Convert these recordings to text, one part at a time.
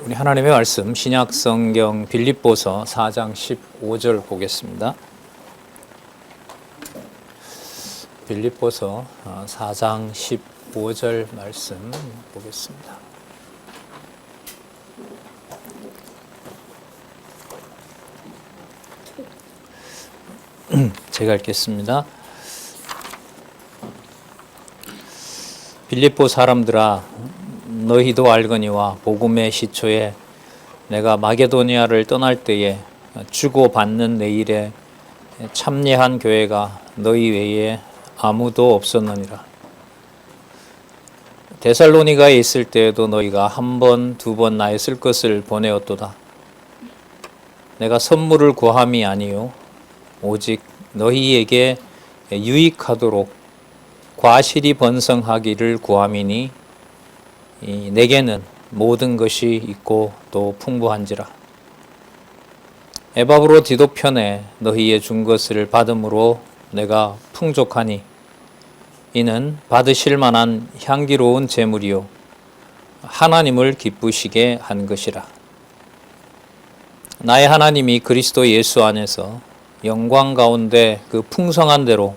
우리 하나님의 말씀 신약 성경 빌립보서 4장 15절 보겠습니다. 빌립보서 4장 15절 말씀 보겠습니다. 제가 읽겠습니다. 빌립보 사람들아, 너희도 알거니와 복음의 시초에 내가 마게도니아를 떠날 때에 주고받는 내 일에 참여한 교회가 너희 외에 아무도 없었느니라. 데살로니가에 있을 때에도 너희가 한 번, 두 번 나의 쓸 것을 보내었도다. 내가 선물을 구함이 아니요 오직 너희에게 유익하도록 과실이 번성하기를 구함이니 내게는 모든 것이 있고 또 풍부한지라. 에바브로 디도 편에 너희의 준 것을 받음으로 내가 풍족하니 이는 받으실 만한 향기로운 제물이요 하나님을 기쁘시게 한 것이라. 나의 하나님이 그리스도 예수 안에서 영광 가운데 그 풍성한 대로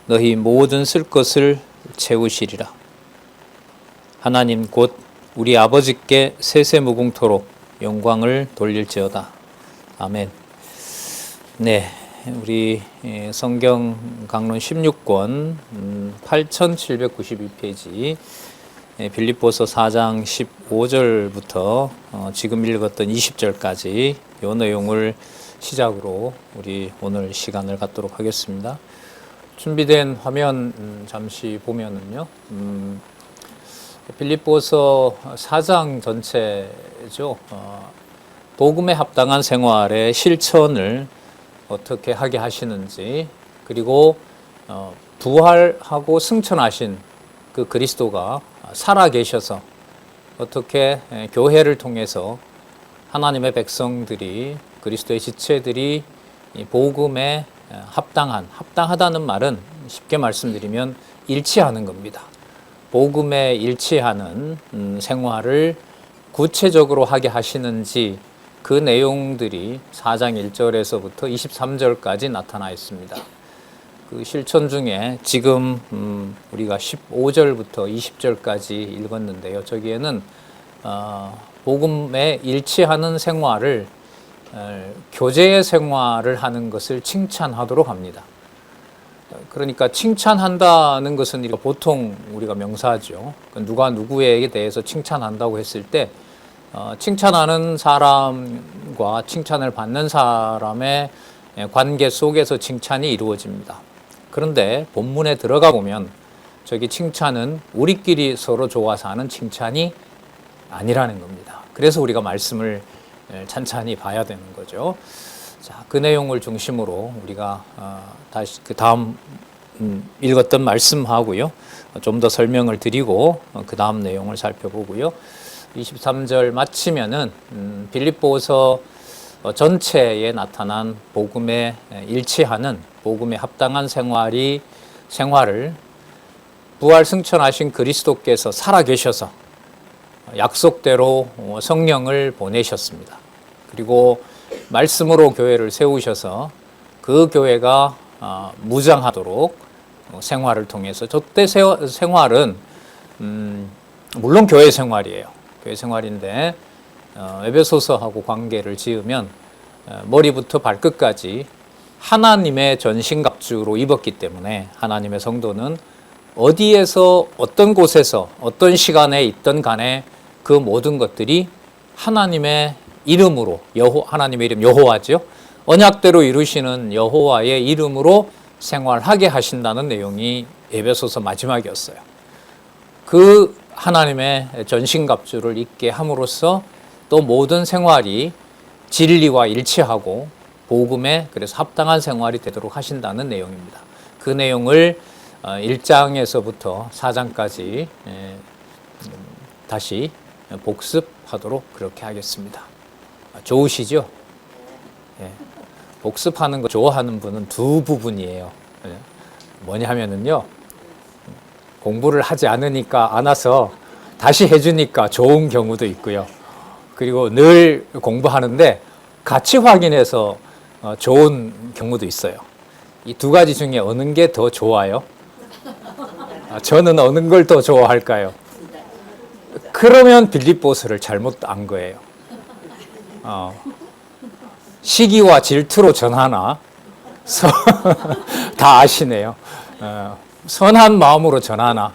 너희 모든 쓸 것을 채우시리라. 하나님 곧 우리 아버지께 세세무궁토록 영광을 돌릴지어다. 아멘. 네, 우리 성경 강론 16권 8792페이지 빌립보서 4장 15절부터 지금 읽었던 20절까지 이 내용을 시작으로 우리 오늘 시간을 갖도록 하겠습니다. 준비된 화면 잠시 보면은요. 빌립보서 4장 전체죠. 복음에 합당한 생활의 실천을 어떻게 하게 하시는지, 그리고 부활하고 승천하신 그 그리스도가 살아계셔서 어떻게 교회를 통해서 하나님의 백성들이, 그리스도의 지체들이 복음에 합당하다는 말은 쉽게 말씀드리면 일치하는 겁니다. 복음에 일치하는 생활을 구체적으로 하게 하시는지 그 내용들이 4장 1절에서부터 23절까지 나타나 있습니다. 그 실천 중에 지금 우리가 15절부터 20절까지 읽었는데요. 저기에는 복음에 일치하는 생활을 교제의 생활을 하는 것을 칭찬하도록 합니다. 그러니까 칭찬한다는 것은 보통 우리가 명사죠. 누가 누구에게 대해서 칭찬한다고 했을 때 칭찬하는 사람과 칭찬을 받는 사람의 관계 속에서 칭찬이 이루어집니다. 그런데 본문에 들어가 보면 저기 칭찬은 우리끼리 서로 좋아서 하는 칭찬이 아니라는 겁니다. 그래서 우리가 말씀을 찬찬히 봐야 되는 거죠. 자, 그 내용을 중심으로 우리가 다시 그 다음 읽었던 말씀하고요. 좀 더 설명을 드리고 그 다음 내용을 살펴보고요. 23절 마치면은 빌립보서 전체에 나타난 복음에 일치하는 복음에 합당한 생활을 부활 승천하신 그리스도께서 살아계셔서 약속대로 성령을 보내셨습니다. 그리고 말씀으로 교회를 세우셔서 그 교회가 무장하도록 생활을 통해서 저때 생활은 물론 교회 생활이에요. 교회 생활인데 에베소서하고 관계를 지으면 머리부터 발끝까지 하나님의 전신갑주로 입었기 때문에 하나님의 성도는 어디에서 어떤 곳에서 어떤 시간에 있던 간에 그 모든 것들이 하나님의 이름으로 하나님의 이름 여호와죠. 언약대로 이루시는 여호와의 이름으로 생활하게 하신다는 내용이 에베소서 마지막이었어요. 그 하나님의 전신갑주를 입게 함으로써 또 모든 생활이 진리와 일치하고 복음에 그래서 합당한 생활이 되도록 하신다는 내용입니다. 그 내용을 1장에서부터 4장까지 다시 복습하도록 그렇게 하겠습니다. 좋으시죠? 예. 복습하는 거 좋아하는 분은 두 부분이에요. 뭐냐 하면은요, 공부를 하지 않으니까 안 와서 다시 해주니까 좋은 경우도 있고요. 그리고 늘 공부하는데 같이 확인해서 좋은 경우도 있어요. 이 두 가지 중에 어느 게 더 좋아요? 저는 어느 걸 더 좋아할까요? 그러면 빌립보서를 잘못 안 거예요. 시기와 질투로 전하나? 다 아시네요. 선한 마음으로 전하나?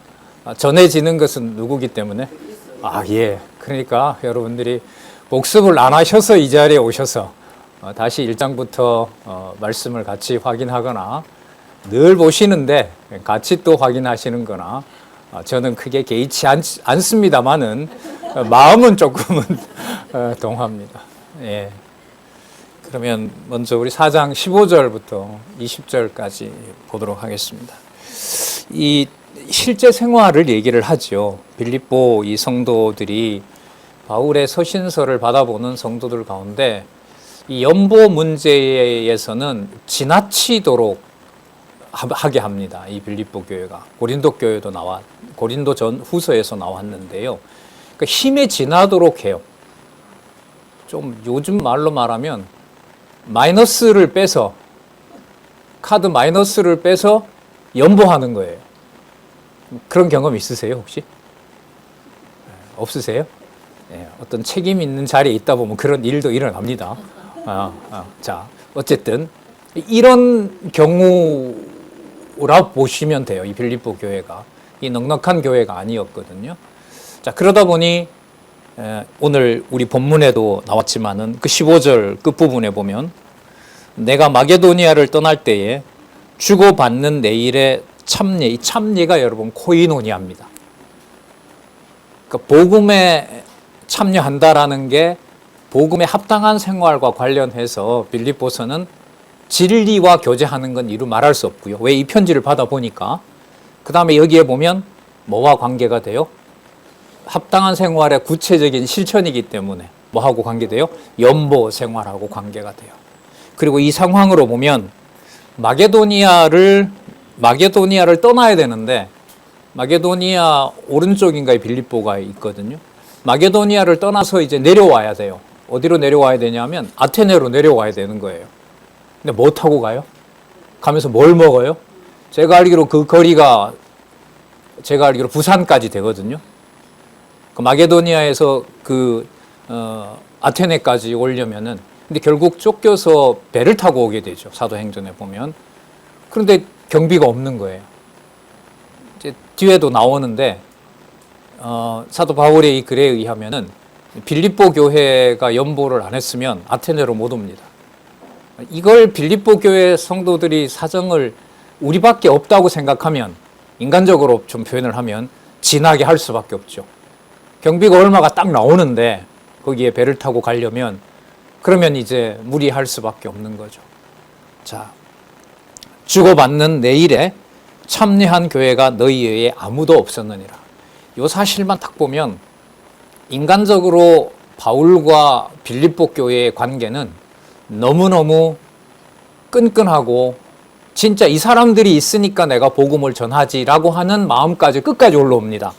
전해지는 것은 누구기 때문에? 예. 그러니까 여러분들이 복습을 안 하셔서 이 자리에 오셔서 다시 1장부터 말씀을 같이 확인하거나 늘 보시는데 같이 또 확인하시는 거나 저는 크게 개의치 않습니다만은 마음은 조금은 동합니다. 예. 그러면 먼저 우리 4장 15절부터 20절까지 보도록 하겠습니다. 이 실제 생활을 얘기를 하죠. 빌립보 이 성도들이 바울의 서신서를 받아보는 성도들 가운데 이 연보 문제에서는 지나치도록 하게 합니다. 이 빌립보 교회가 고린도 교회도 고린도 전 후서에서 나왔는데요. 그러니까 힘에 지나도록 해요. 좀 요즘 말로 말하면 마이너스를 빼서 카드 마이너스를 빼서 연보하는 거예요. 그런 경험 있으세요 혹시? 없으세요? 어떤 책임 있는 자리에 있다 보면 그런 일도 일어납니다. 자, 어쨌든 이런 경우라 보시면 돼요. 이 빌립보 교회가 이 넉넉한 교회가 아니었거든요. 자, 그러다 보니 오늘 우리 본문에도 나왔지만은 그 15절 끝부분에 보면 내가 마게도니아를 떠날 때에 주고받는 내일의 참례, 이 참례가 여러분 코이노니아입니다. 그러니까 복음에 참여한다라는 게 복음에 합당한 생활과 관련해서 빌립보서는 진리와 교제하는 건 이루 말할 수 없고요. 왜 이 편지를 받아보니까 그 다음에 여기에 보면 뭐와 관계가 돼요? 합당한 생활의 구체적인 실천이기 때문에 뭐하고 관계돼요? 연보 생활하고 관계가 돼요. 그리고 이 상황으로 보면 마게도니아를 떠나야 되는데 마게도니아 오른쪽인가에 빌립보가 있거든요. 마게도니아를 떠나서 이제 내려와야 돼요. 어디로 내려와야 되냐면 아테네로 내려와야 되는 거예요. 근데 뭐 타고 가요? 가면서 뭘 먹어요? 제가 알기로 그 거리가 부산까지 되거든요. 그 마게도니아에서 아테네까지 오려면은 근데 결국 쫓겨서 배를 타고 오게 되죠. 사도행전에 보면. 그런데 경비가 없는 거예요. 이제 뒤에도 나오는데 사도 바울의 이 글에 의하면은 빌립보 교회가 연보를 안 했으면 아테네로 못 옵니다. 이걸 빌립보 교회 성도들이 사정을 우리밖에 없다고 생각하면 인간적으로 좀 표현을 하면 진하게 할 수밖에 없죠. 경비가 얼마가 딱 나오는데 거기에 배를 타고 가려면 그러면 이제 무리할 수밖에 없는 거죠. 자, 주고받는 내일에 참여한 교회가 너희 외에 아무도 없었느니라. 이 사실만 딱 보면 인간적으로 바울과 빌립보 교회의 관계는 너무너무 끈끈하고 진짜 이 사람들이 있으니까 내가 복음을 전하지라고 하는 마음까지 끝까지 올라옵니다.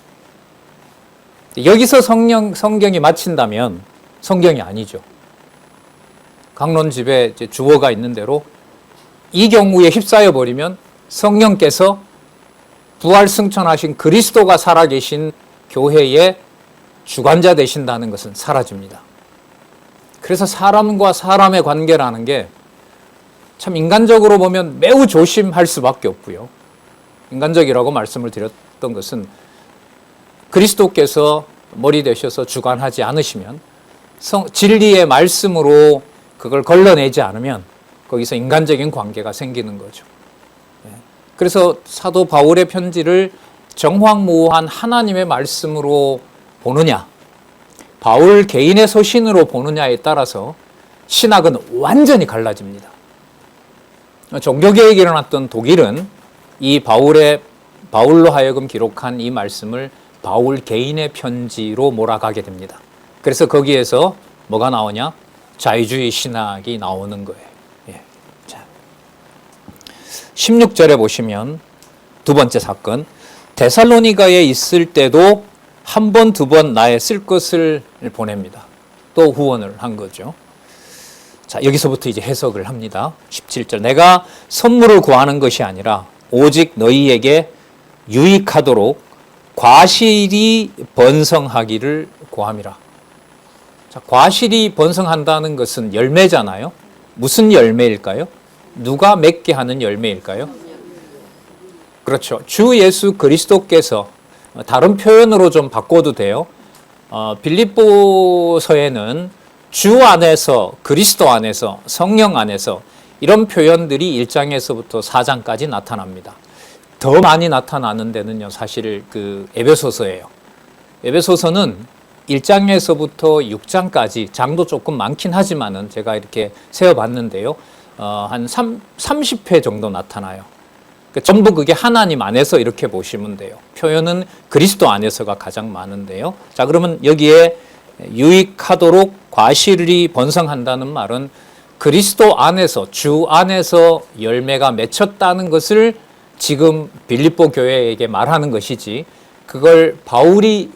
여기서 성경이 마친다면 성경이 아니죠. 강론집에 이제 주어가 있는 대로 이 경우에 휩싸여 버리면 성령께서 부활 승천하신 그리스도가 살아계신 교회의 주관자 되신다는 것은 사라집니다. 그래서 사람과 사람의 관계라는 게 참 인간적으로 보면 매우 조심할 수밖에 없고요. 인간적이라고 말씀을 드렸던 것은 그리스도께서 머리 되셔서 주관하지 않으시면 진리의 말씀으로 그걸 걸러내지 않으면 거기서 인간적인 관계가 생기는 거죠. 그래서 사도 바울의 편지를 정황무한 하나님의 말씀으로 보느냐, 바울 개인의 서신으로 보느냐에 따라서 신학은 완전히 갈라집니다. 종교개혁이 일어났던 독일은 이 바울로 하여금 기록한 이 말씀을 바울 개인의 편지로 몰아가게 됩니다. 그래서 거기에서 뭐가 나오냐? 자유주의 신학이 나오는 거예요. 자, 16절에 보시면 두 번째 사건, 데살로니가에 있을 때도 한 번, 두 번 나의 쓸 것을 보냅니다. 또 후원을 한 거죠. 자, 여기서부터 이제 해석을 합니다. 17절. 내가 선물을 구하는 것이 아니라 오직 너희에게 유익하도록 과실이 번성하기를 구함이라. 자, 과실이 번성한다는 것은 열매잖아요. 무슨 열매일까요? 누가 맺게 하는 열매일까요? 그렇죠. 주 예수 그리스도께서, 다른 표현으로 좀 바꿔도 돼요. 빌립보서에는 주 안에서, 그리스도 안에서, 성령 안에서 이런 표현들이 1장에서부터 4장까지 나타납니다. 더 많이 나타나는 데는요, 사실 그 에베소서예요. 에베소서는 1장에서부터 6장까지, 장도 조금 많긴 하지만은 제가 이렇게 세어봤는데요, 한 30회 정도 나타나요. 전부 그게 하나님 안에서 이렇게 보시면 돼요. 표현은 그리스도 안에서가 가장 많은데요. 자, 그러면 여기에 유익하도록 과실이 번성한다는 말은 그리스도 안에서, 주 안에서 열매가 맺혔다는 것을 지금 빌립보 교회에게 말하는 것이지, 그걸 바울이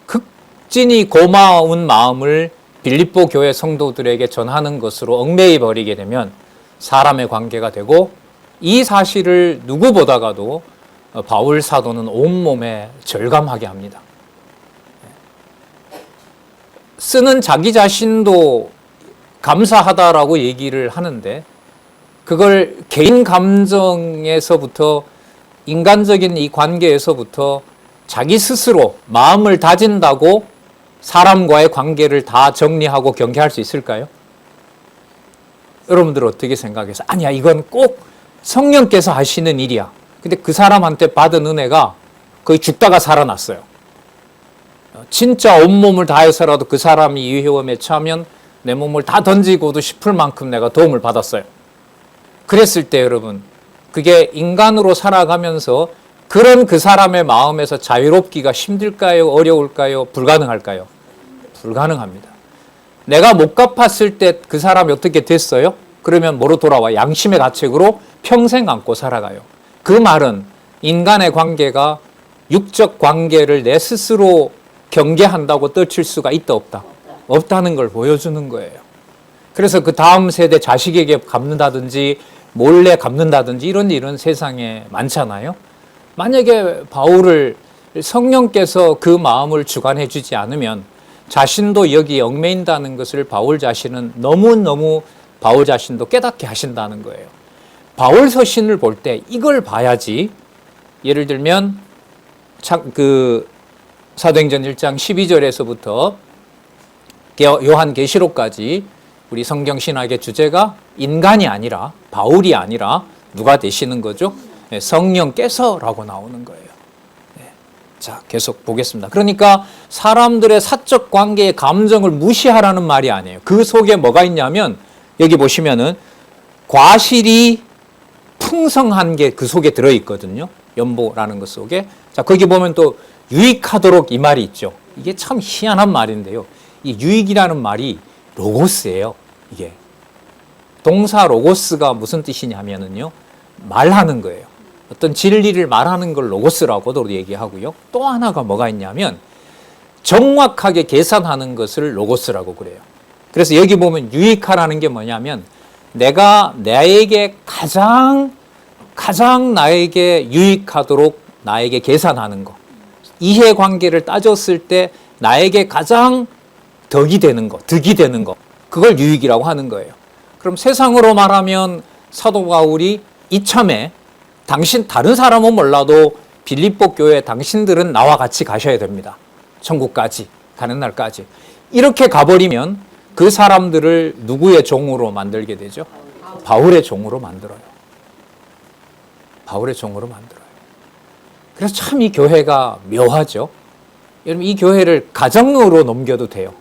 극진히 고마운 마음을 빌립보 교회 성도들에게 전하는 것으로 얽매이 버리게 되면 사람의 관계가 되고, 이 사실을 누구보다가도 바울 사도는 온몸에 절감하게 합니다. 쓰는 자기 자신도 감사하다라고 얘기를 하는데, 그걸 개인 감정에서부터, 인간적인 이 관계에서부터 자기 스스로 마음을 다진다고 사람과의 관계를 다 정리하고 경계할 수 있을까요? 여러분들 어떻게 생각해서, 아니야, 이건 꼭 성령께서 하시는 일이야. 근데 그 사람한테 받은 은혜가 거의 죽다가 살아났어요. 진짜 온몸을 다해서라도 그 사람이 이 위험에 처하면 내 몸을 다 던지고도 싶을 만큼 내가 도움을 받았어요. 그랬을 때 여러분, 그게 인간으로 살아가면서 그런 그 사람의 마음에서 자유롭기가 힘들까요? 어려울까요? 불가능할까요? 불가능합니다. 내가 못 갚았을 때 그 사람이 어떻게 됐어요? 그러면 뭐로 돌아와? 양심의 가책으로 평생 안고 살아가요. 그 말은 인간의 관계가 육적 관계를 내 스스로 경계한다고 떨칠 수가 있다 없다? 없다는 걸 보여주는 거예요. 그래서 그 다음 세대 자식에게 갚는다든지 몰래 갚는다든지 이런 일은 세상에 많잖아요. 만약에 바울을 성령께서 그 마음을 주관해 주지 않으면 자신도 여기에 얽매인다는 것을 바울 자신은 너무너무 바울 자신도 깨닫게 하신다는 거예요. 바울 서신을 볼 때 이걸 봐야지. 예를 들면 사도행전 1장 12절에서부터 요한계시록까지 우리 성경 신학의 주제가 인간이 아니라, 바울이 아니라 누가 되시는 거죠? 성령께서라고 나오는 거예요. 자, 계속 보겠습니다. 그러니까 사람들의 사적 관계의 감정을 무시하라는 말이 아니에요. 그 속에 뭐가 있냐면, 여기 보시면은 과실이 풍성한 게 그 속에 들어있거든요. 연보라는 것 속에. 자, 거기 보면 또 유익하도록 이 말이 있죠. 이게 참 희한한 말인데요. 이 유익이라는 말이 로고스예요. 이게 동사 로고스가 무슨 뜻이냐면은요, 말하는 거예요. 어떤 진리를 말하는 걸 로고스라고도 얘기하고요. 또 하나가 뭐가 있냐면 정확하게 계산하는 것을 로고스라고 그래요. 그래서 여기 보면 유익하라는 게 뭐냐면 내가 나에게 가장 나에게 유익하도록 나에게 계산하는 거, 이해관계를 따졌을 때 나에게 가장 덕이 되는 거, 그걸 유익이라고 하는 거예요. 그럼 세상으로 말하면 사도 바울이 이참에 다른 사람은 몰라도 빌립보 교회 당신들은 나와 같이 가셔야 됩니다. 천국까지 가는 날까지. 이렇게 가버리면 그 사람들을 누구의 종으로 만들게 되죠? 바울의 종으로 만들어요. 바울의 종으로 만들어요. 그래서 참 이 교회가 묘하죠. 여러분, 이 교회를 가정으로 넘겨도 돼요.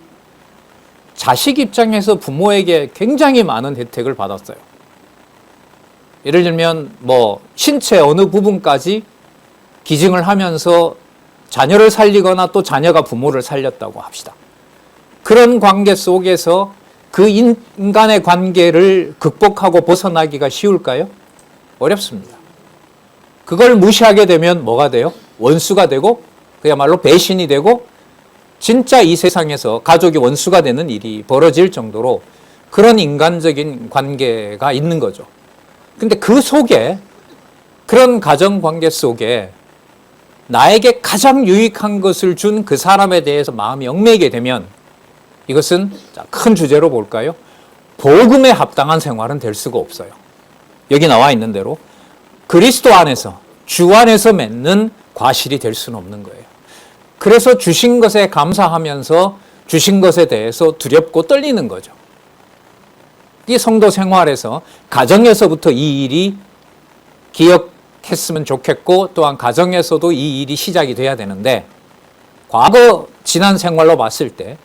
자식 입장에서 부모에게 굉장히 많은 혜택을 받았어요. 예를 들면 신체 어느 부분까지 기증을 하면서 자녀를 살리거나 또 자녀가 부모를 살렸다고 합시다. 그런 관계 속에서 그 인간의 관계를 극복하고 벗어나기가 쉬울까요? 어렵습니다. 그걸 무시하게 되면 뭐가 돼요? 원수가 되고 그야말로 배신이 되고 진짜 이 세상에서 가족이 원수가 되는 일이 벌어질 정도로 그런 인간적인 관계가 있는 거죠. 근데 그 속에, 그런 가정 관계 속에 나에게 가장 유익한 것을 준 그 사람에 대해서 마음이 얽매이게 되면 이것은 큰 주제로 볼까요? 복음에 합당한 생활은 될 수가 없어요. 여기 나와 있는 대로 그리스도 안에서, 주 안에서 맺는 과실이 될 수는 없는 거예요. 그래서 주신 것에 감사하면서 주신 것에 대해서 두렵고 떨리는 거죠. 이 성도 생활에서, 가정에서부터 이 일이 기억했으면 좋겠고, 또한 가정에서도 이 일이 시작이 돼야 되는데, 과거 지난 생활로 봤을 때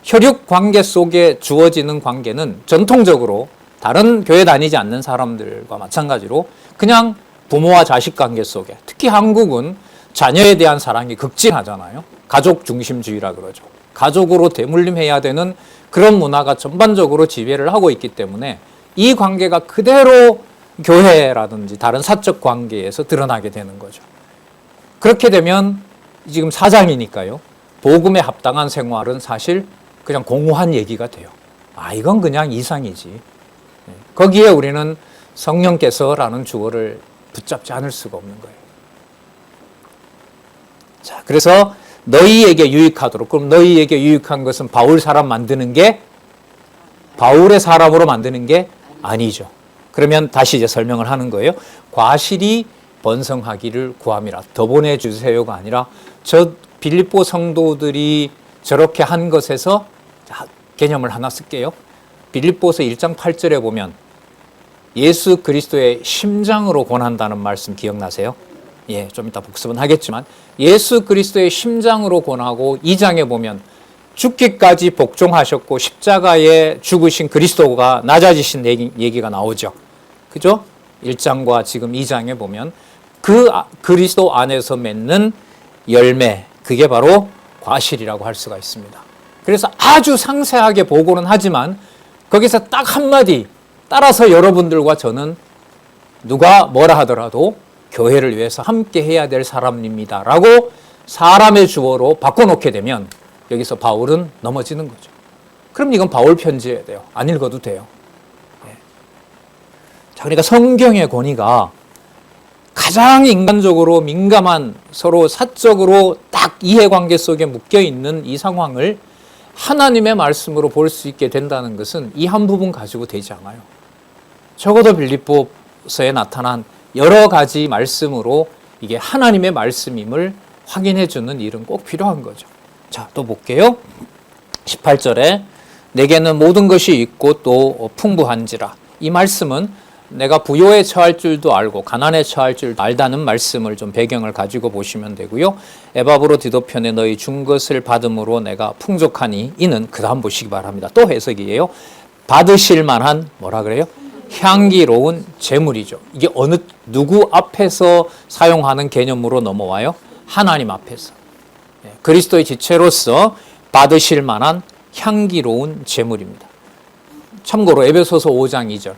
혈육 관계 속에 주어지는 관계는 전통적으로 다른 교회 다니지 않는 사람들과 마찬가지로 그냥 부모와 자식 관계 속에, 특히 한국은 자녀에 대한 사랑이 극진하잖아요. 가족 중심주의라 그러죠. 가족으로 대물림해야 되는 그런 문화가 전반적으로 지배를 하고 있기 때문에 이 관계가 그대로 교회라든지 다른 사적 관계에서 드러나게 되는 거죠. 그렇게 되면 지금 사장이니까요. 복음에 합당한 생활은 사실 그냥 공허한 얘기가 돼요. 이건 그냥 이상이지. 거기에 우리는 성령께서라는 주어를 붙잡지 않을 수가 없는 거예요. 자, 그래서 너희에게 유익하도록, 그럼 너희에게 유익한 것은 바울 사람 만드는 게, 바울의 사람으로 만드는 게 아니죠. 그러면 다시 이제 설명을 하는 거예요. 과실이 번성하기를 구함이라. 더 보내주세요가 아니라 저 빌립보 성도들이 저렇게 한 것에서 개념을 하나 쓸게요. 빌립보서 1장 8절에 보면 예수 그리스도의 심장으로 권한다는 말씀 기억나세요? 예, 좀 이따 복습은 하겠지만 예수 그리스도의 심장으로 권하고 2장에 보면 죽기까지 복종하셨고 십자가에 죽으신 그리스도가 낮아지신 얘기가 나오죠. 그죠? 1장과 지금 2장에 보면 그 그리스도 안에서 맺는 열매, 그게 바로 과실이라고 할 수가 있습니다. 그래서 아주 상세하게 보고는 하지만 거기서 딱 한마디, 따라서 여러분들과 저는 누가 뭐라 하더라도 교회를 위해서 함께 해야 될 사람입니다 라고 사람의 주어로 바꿔놓게 되면 여기서 바울은 넘어지는 거죠. 그럼 이건 바울 편지여야 돼요. 안 읽어도 돼요. 자, 그러니까 성경의 권위가 가장 인간적으로 민감한, 서로 사적으로 딱 이해관계 속에 묶여있는 이 상황을 하나님의 말씀으로 볼 수 있게 된다는 것은 이 한 부분 가지고 되지 않아요. 적어도 빌립보서에 나타난 여러 가지 말씀으로 이게 하나님의 말씀임을 확인해 주는 일은 꼭 필요한 거죠. 자, 또 볼게요. 18절에 내게는 모든 것이 있고 또 풍부한지라. 이 말씀은 내가 부요에 처할 줄도 알고 가난에 처할 줄도 알다는 말씀을 좀 배경을 가지고 보시면 되고요. 에바브로 디도편에 너희 준 것을 받음으로 내가 풍족하니, 이는 그 다음 보시기 바랍니다. 또 해석이에요. 받으실 만한 뭐라 그래요? 향기로운 제물이죠. 이게 누구 앞에서 사용하는 개념으로 넘어와요? 하나님 앞에서. 그리스도의 지체로서 받으실 만한 향기로운 제물입니다. 참고로 에베소서 5장 2절.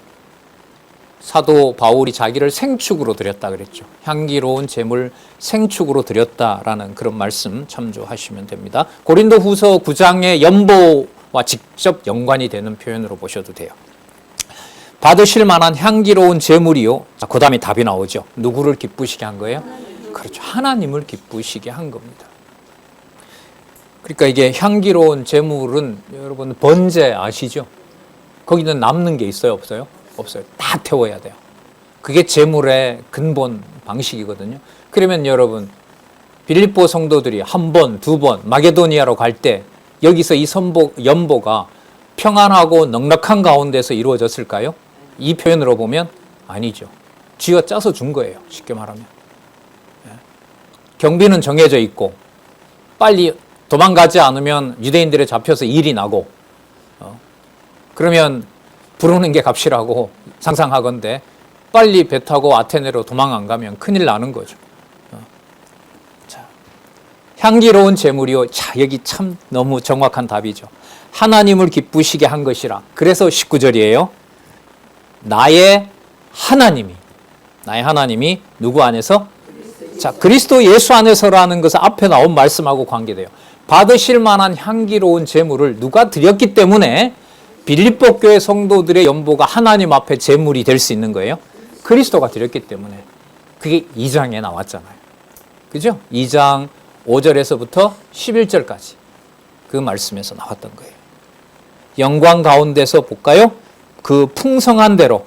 사도 바울이 자기를 생축으로 드렸다 그랬죠. 향기로운 제물 생축으로 드렸다라는 그런 말씀 참조하시면 됩니다. 고린도 후서 9장의 연보와 직접 연관이 되는 표현으로 보셔도 돼요. 받으실 만한 향기로운 제물이요. 자, 그 다음에 답이 나오죠. 누구를 기쁘시게 한 거예요? 그렇죠. 하나님을 기쁘시게 한 겁니다. 그러니까 이게 향기로운 제물은 여러분 번제 아시죠? 거기는 남는 게 있어요, 없어요? 없어요. 다 태워야 돼요. 그게 제물의 근본 방식이거든요. 그러면 여러분 빌립보 성도들이 한 번, 두 번 마게도니아로 갈 때 여기서 이 연보가 평안하고 넉넉한 가운데서 이루어졌을까요? 이 표현으로 보면 아니죠. 쥐어 짜서 준 거예요. 쉽게 말하면. 경비는 정해져 있고 빨리 도망가지 않으면 유대인들에 잡혀서 일이 나고 그러면 부르는 게 값이라고 상상하건대 빨리 배 타고 아테네로 도망 안 가면 큰일 나는 거죠. 자, 향기로운 제물이요. 자, 여기 참 너무 정확한 답이죠. 하나님을 기쁘시게 한 것이라. 그래서 19절이에요. 나의 하나님이 누구 안에서? 자, 그리스도 예수 안에서라는 것은 앞에 나온 말씀하고 관계돼요. 받으실 만한 향기로운 제물을 누가 드렸기 때문에 빌립보 교회 성도들의 연보가 하나님 앞에 제물이 될 수 있는 거예요? 그리스도가 드렸기 때문에. 그게 2장에 나왔잖아요. 그죠? 2장 5절에서부터 11절까지 그 말씀에서 나왔던 거예요. 영광 가운데서 볼까요? 그 풍성한 대로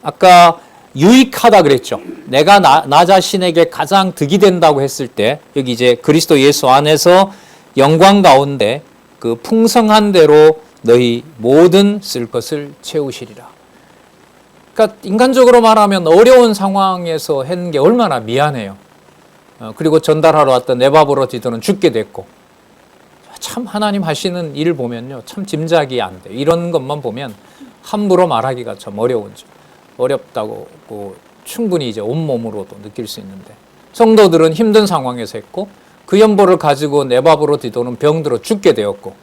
아까 유익하다 그랬죠. 내가 나 자신에게 가장 득이 된다고 했을 때 여기 이제 그리스도 예수 안에서 영광 가운데 그 풍성한 대로 너희 모든 쓸 것을 채우시리라. 그러니까 인간적으로 말하면 어려운 상황에서 한 게 얼마나 미안해요. 그리고 전달하러 왔던 네바브로 디도는 죽게 됐고, 참 하나님 하시는 일 보면요, 참 짐작이 안 돼. 이런 것만 보면 함부로 말하기가 참 어렵다고 충분히 이제 온몸으로도 느낄 수 있는데, 성도들은 힘든 상황에서 했고 그 연보를 가지고 네바브로 디도는 병들어 죽게 되었고,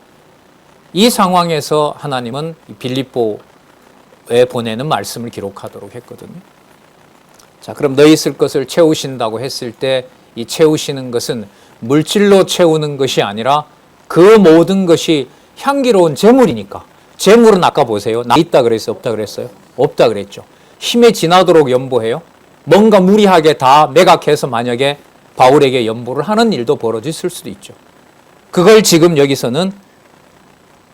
이 상황에서 하나님은 빌립보에 보내는 말씀을 기록하도록 했거든요. 자, 그럼 너희 쓸 것을 채우신다고 했을 때 이 채우시는 것은 물질로 채우는 것이 아니라 그 모든 것이 향기로운 제물이니까. 제물은 아까 보세요. 나 있다 그랬어요? 없다 그랬어요? 없다 그랬죠. 힘에 지나도록 연보해요. 뭔가 무리하게 다 매각해서 만약에 바울에게 연보를 하는 일도 벌어졌을 수도 있죠. 그걸 지금 여기서는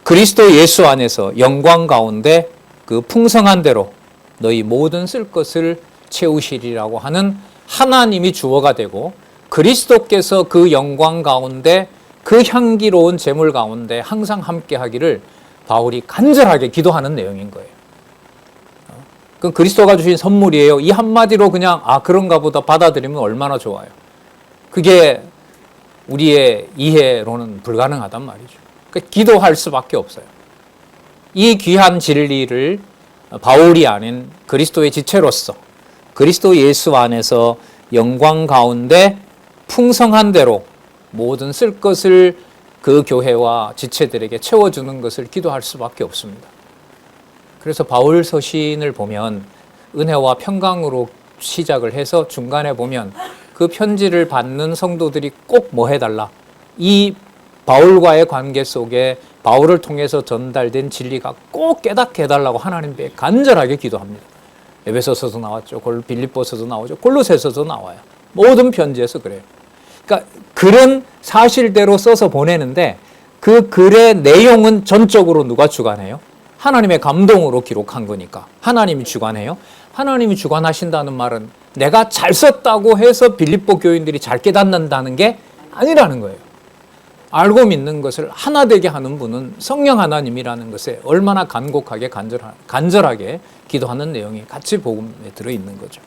그리스도 예수 안에서 영광 가운데 그 풍성한 대로 너희 모든 쓸 것을 채우시리라고 하는 하나님이 주어가 되고, 그리스도께서 그 영광 가운데 그 향기로운 제물 가운데 항상 함께 하기를 바울이 간절하게 기도하는 내용인 거예요. 그건 그리스도가 주신 선물이에요. 이 한마디로 그냥 그런가 보다 받아들이면 얼마나 좋아요. 그게 우리의 이해로는 불가능하단 말이죠. 그러니까 기도할 수밖에 없어요. 이 귀한 진리를 바울이 아닌 그리스도의 지체로서 그리스도 예수 안에서 영광 가운데 풍성한 대로 모든 쓸 것을 그 교회와 지체들에게 채워주는 것을 기도할 수밖에 없습니다. 그래서 바울 서신을 보면 은혜와 평강으로 시작을 해서 중간에 보면 그 편지를 받는 성도들이 꼭 뭐 해달라. 이 바울과의 관계 속에 바울을 통해서 전달된 진리가 꼭 깨닫게 해달라고 하나님께 간절하게 기도합니다. 에베소서도 나왔죠. 빌립보서도 나오죠. 골로새서도 나와요. 모든 편지에서 그래요. 그러니까 글은 사실대로 써서 보내는데 그 글의 내용은 전적으로 누가 주관해요? 하나님의 감동으로 기록한 거니까 하나님이 주관해요. 하나님이 주관하신다는 말은 내가 잘 썼다고 해서 빌립보 교인들이 잘 깨닫는다는 게 아니라는 거예요. 알고 믿는 것을 하나 되게 하는 분은 성령 하나님이라는 것에 얼마나 간곡하게 간절하게 기도하는 내용이 같이 복음에 들어있는 거죠.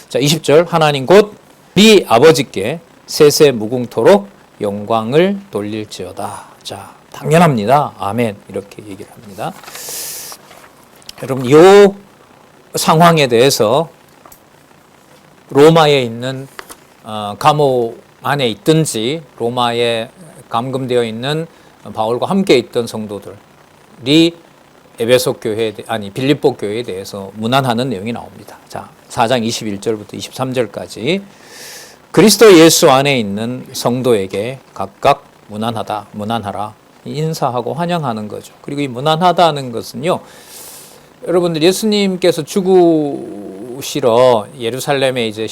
자, 20절 하나님 곧 네 아버지께 세세 무궁토록 영광을 돌릴지어다. 자, 당연합니다. 아멘. 이렇게 얘기를 합니다. 여러분, 이 상황에 대해서 로마에 있는 감옥 안에 있든지 로마에 감금되어 있는 바울과 함께 있던 성도들이 에베소 교회 빌립보 교회에 대해서 문안하는 내용이 나옵니다. 자, 4장 21절부터 23절까지 그리스도 예수 안에 있는 성도에게 각각 문안하라 인사하고 환영하는 거죠. 그리고 이 문안하다는 것은요, 여러분들 예수님께서 죽으시러 예루살렘에 이제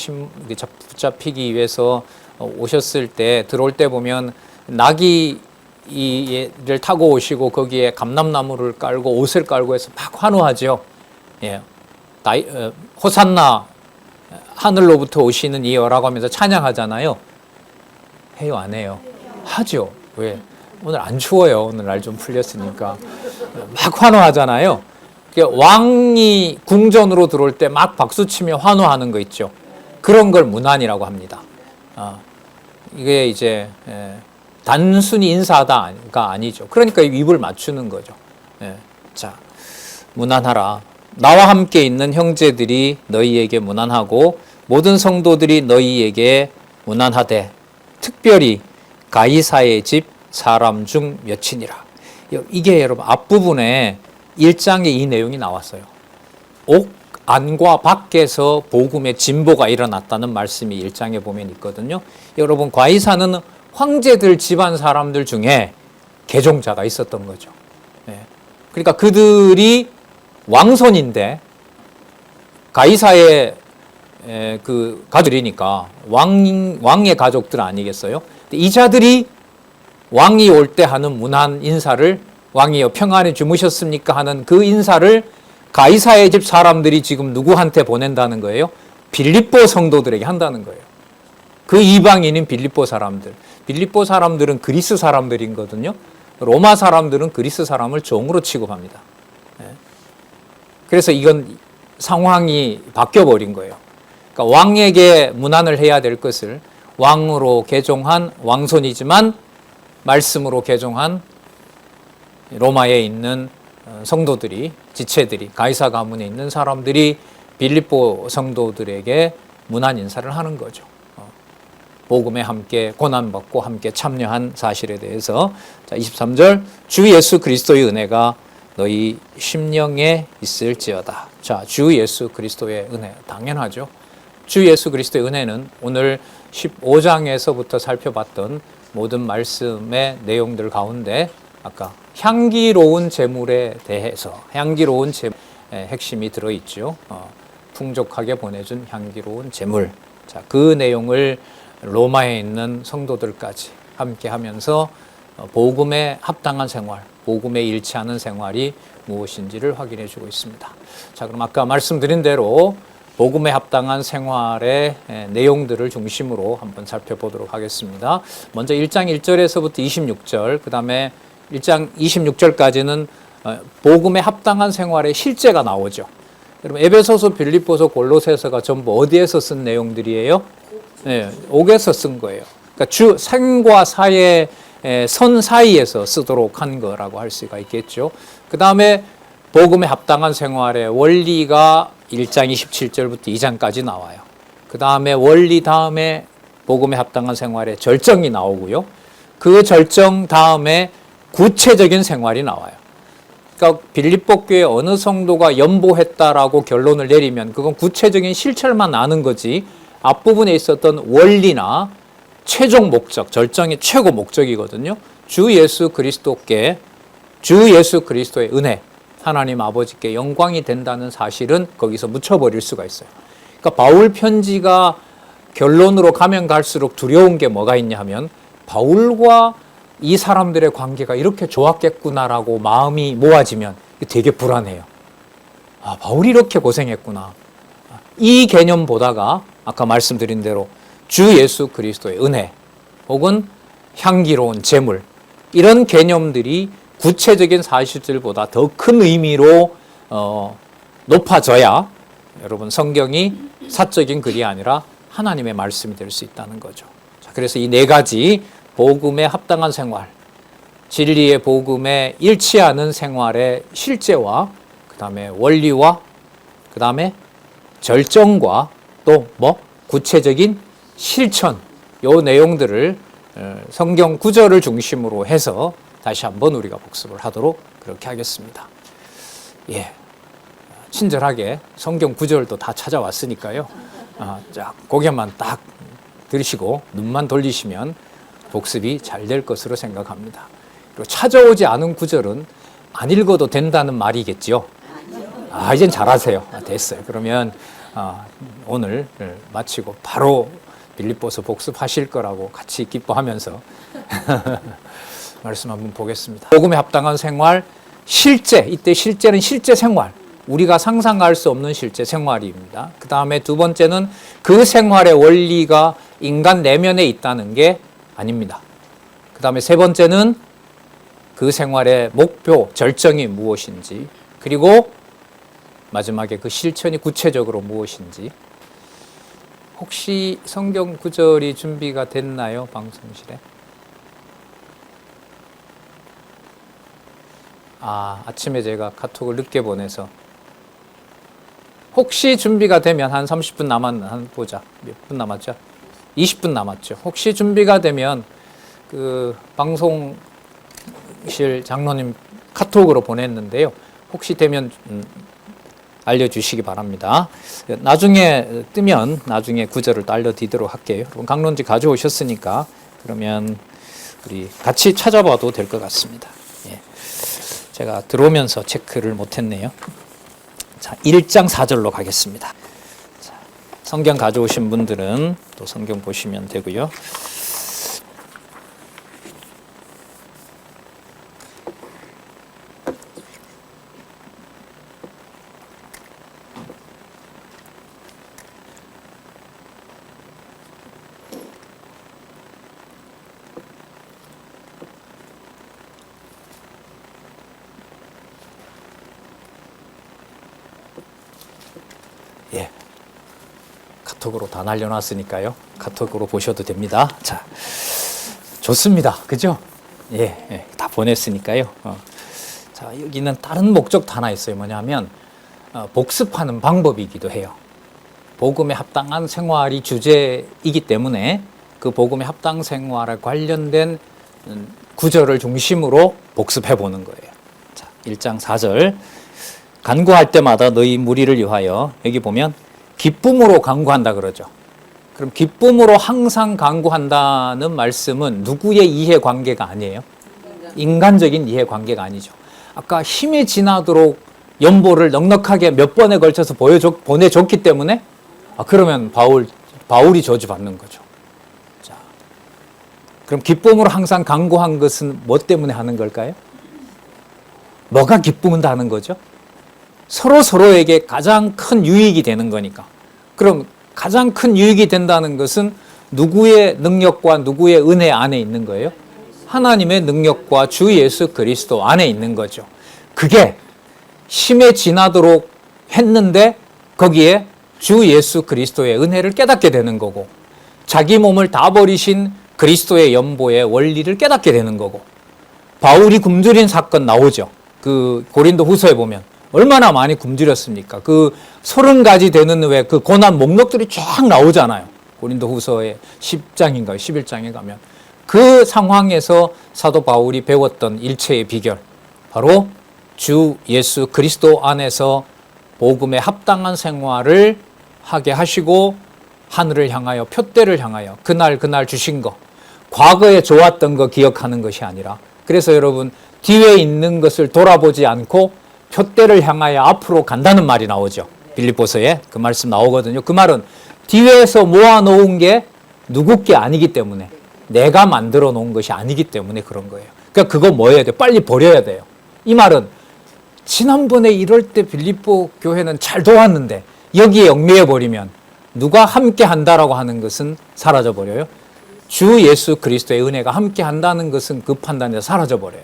붙잡히기 위해서 오셨을 때 들어올 때 보면 나귀를 타고 오시고 거기에 감람나무를 깔고 옷을 깔고 해서 막 환호하죠. 예, 호산나 하늘로부터 오시는 이여라고 하면서 찬양하잖아요. 해요, 안 해요? 하죠. 왜? 오늘 안 추워요. 오늘 날 좀 풀렸으니까 막 환호하잖아요. 왕이 궁전으로 들어올 때 막 박수치며 환호하는 거 있죠. 그런 걸 문안이라고 합니다. 이게 이제 단순히 인사다가 아니죠. 그러니까 입을 맞추는 거죠. 자, 문안하라. 나와 함께 있는 형제들이 너희에게 문안하고 모든 성도들이 너희에게 문안하되 특별히 가이사의 집 사람 중 몇이니라. 이게 여러분 앞부분에 1장에 이 내용이 나왔어요. 옥 안과 밖에서 복음의 진보가 일어났다는 말씀이 1장에 보면 있거든요. 여러분, 가이사는 황제들 집안 사람들 중에 개종자가 있었던 거죠. 그러니까 그들이 왕손인데 가이사의 그 가족이니까 왕의 가족들 아니겠어요? 이 자들이 왕이 올 때 하는 문안 인사를 왕이여 평안히 주무셨습니까 하는 그 인사를 가이사의 집 사람들이 지금 누구한테 보낸다는 거예요? 빌립보 성도들에게 한다는 거예요. 그 이방인인 빌립보 사람들. 빌립보 사람들은 그리스 사람들이거든요. 로마 사람들은 그리스 사람을 종으로 취급합니다. 그래서 이건 상황이 바뀌어버린 거예요. 그러니까 왕에게 문안을 해야 될 것을 왕으로 개종한 왕손이지만 말씀으로 개종한 로마에 있는 성도들이, 지체들이, 가이사 가문에 있는 사람들이 빌립보 성도들에게 문안 인사를 하는 거죠. 복음에 함께 고난받고 함께 참여한 사실에 대해서. 자, 23절 주 예수 그리스도의 은혜가 너희 심령에 있을지어다. 자, 주 예수 그리스도의 은혜 당연하죠. 주 예수 그리스도의 은혜는 오늘 15장에서부터 살펴봤던 모든 말씀의 내용들 가운데 아까 향기로운 제물에 대해서 향기로운 제물의 핵심이 들어있죠. 풍족하게 보내준 향기로운 제물. 자, 그 내용을 로마에 있는 성도들까지 함께 하면서 복음에 합당한 생활, 복음에 일치하는 생활이 무엇인지를 확인해 주고 있습니다. 자, 그럼 아까 말씀드린 대로 복음에 합당한 생활의 내용들을 중심으로 한번 살펴보도록 하겠습니다. 먼저 1장 1절에서부터 26절, 그 다음에 1장 26절까지는 복음에 합당한 생활의 실제가 나오죠. 여러분, 에베소서, 빌립보서, 골로새서가 전부 어디에서 쓴 내용들이에요? 네, 옥에서 쓴 거예요. 그러니까 생과 사의 선 사이에서 쓰도록 한 거라고 할 수가 있겠죠. 그 다음에 복음에 합당한 생활의 원리가 1장 27절부터 2장까지 나와요. 그 다음에 원리 다음에 복음에 합당한 생활의 절정이 나오고요. 그 절정 다음에 구체적인 생활이 나와요. 그러니까 빌립보 교회 어느 성도가 연보했다라고 결론을 내리면 그건 구체적인 실체만 아는 거지 앞부분에 있었던 원리나 최종 목적, 절정의 최고 목적이거든요. 주 예수 그리스도께, 주 예수 그리스도의 은혜, 하나님 아버지께 영광이 된다는 사실은 거기서 묻혀버릴 수가 있어요. 그러니까 바울 편지가 결론으로 가면 갈수록 두려운 게 뭐가 있냐 하면 바울과 이 사람들의 관계가 이렇게 좋았겠구나라고 마음이 모아지면 되게 불안해요. 아, 바울이 이렇게 고생했구나. 이 개념 보다가 아까 말씀드린 대로 주 예수 그리스도의 은혜 혹은 향기로운 제물 이런 개념들이 구체적인 사실들보다 더 큰 의미로 높아져야 여러분 성경이 사적인 글이 아니라 하나님의 말씀이 될 수 있다는 거죠. 자, 그래서 이 네 가지 복음에 합당한 생활, 진리의 복음에 일치하는 생활의 실제와 그 다음에 원리와 그 다음에 절정과 또 구체적인 실천 요 내용들을 성경 구절을 중심으로 해서 다시 한번 우리가 복습을 하도록 그렇게 하겠습니다. 예, 친절하게 성경 구절도 다 찾아왔으니까요. 자, 고개만 딱 들으시고 눈만 돌리시면 복습이 잘 될 것으로 생각합니다. 그리고 찾아오지 않은 구절은 안 읽어도 된다는 말이겠죠. 이젠 잘하세요. 됐어요. 그러면 오늘 마치고 바로 빌립보서 복습하실 거라고 같이 기뻐하면서 말씀 한번 보겠습니다. 복음에 합당한 생활, 실제, 이때 실제는 실제 생활, 우리가 상상할 수 없는 실제 생활입니다. 그 다음에 두 번째는 그 생활의 원리가 인간 내면에 있다는 게 아닙니다. 그 다음에 세 번째는 그 생활의 목표, 절정이 무엇인지, 그리고 마지막에 그 실천이 구체적으로 무엇인지. 혹시 성경 구절이 준비가 됐나요? 방송실에? 아침에 제가 카톡을 늦게 보내서 혹시 준비가 되면 한 30분 보자. 몇 분 남았죠? 20분 남았죠. 혹시 준비가 되면 그 방송실 장로님 카톡으로 보냈는데요. 혹시 되면 알려주시기 바랍니다. 나중에 뜨면 나중에 구절을 또 알려드리도록 할게요. 여러분 강론지 가져오셨으니까 그러면 우리 같이 찾아봐도 될 것 같습니다. 예. 제가 들어오면서 체크를 못했네요. 자, 1장 4절로 가겠습니다. 자, 성경 가져오신 분들은 또 성경 보시면 되고요. 예, 카톡으로 다 날려놨으니까요. 카톡으로 보셔도 됩니다. 자, 좋습니다. 그죠? 예, 다 보냈으니까요. 자, 여기는 다른 목적도 하나 있어요. 뭐냐면 복습하는 방법이기도 해요. 복음에 합당한 생활이 주제이기 때문에 그 복음에 합당 생활에 관련된 구절을 중심으로 복습해 보는 거예요. 자, 1장 4절. 간구할 때마다 너희 무리를 위하여, 여기 보면 기쁨으로 간구한다 그러죠. 그럼 기쁨으로 항상 간구한다는 말씀은 누구의 이해관계가 아니에요? 인간적인 이해관계가 아니죠. 아까 힘에 지나도록 연보를 넉넉하게 몇 번에 걸쳐서 보내줬기 때문에 그러면 바울이 저주받는 거죠. 자, 그럼 기쁨으로 항상 간구한 것은 뭐 때문에 하는 걸까요? 뭐가 기쁨은 다는 거죠? 서로에게 가장 큰 유익이 되는 거니까. 그럼 가장 큰 유익이 된다는 것은 누구의 능력과 누구의 은혜 안에 있는 거예요? 하나님의 능력과 주 예수 그리스도 안에 있는 거죠. 그게 힘에 지나도록 했는데 거기에 주 예수 그리스도의 은혜를 깨닫게 되는 거고, 자기 몸을 다 버리신 그리스도의 연보의 원리를 깨닫게 되는 거고, 바울이 굶주린 사건 나오죠. 그 고린도 후서에 보면 얼마나 많이 굶주렸습니까? 그 30가지 되는 왜 그 고난 목록들이 쫙 나오잖아요. 고린도 후서의 10장인가요? 11장에 가면. 그 상황에서 사도 바울이 배웠던 일체의 비결, 바로 주 예수 그리스도 안에서 복음에 합당한 생활을 하게 하시고 하늘을 향하여, 표대를 향하여 그날 주신 거, 과거에 좋았던 거 기억하는 것이 아니라, 그래서 여러분 뒤에 있는 것을 돌아보지 않고 표대를 향하여 앞으로 간다는 말이 나오죠. 빌립보서에 그 말씀 나오거든요. 그 말은 뒤에서 모아놓은 게 누구 게 아니기 때문에, 내가 만들어 놓은 것이 아니기 때문에 그런 거예요. 그러니까 그거 뭐 해야 돼요? 빨리 버려야 돼요. 이 말은 지난번에 이럴 때 빌립보 교회는 잘 도왔는데 여기에 얽매여 버리면 누가 함께 한다라고 하는 것은 사라져 버려요. 주 예수 그리스도의 은혜가 함께 한다는 것은 그 판단에서 사라져 버려요.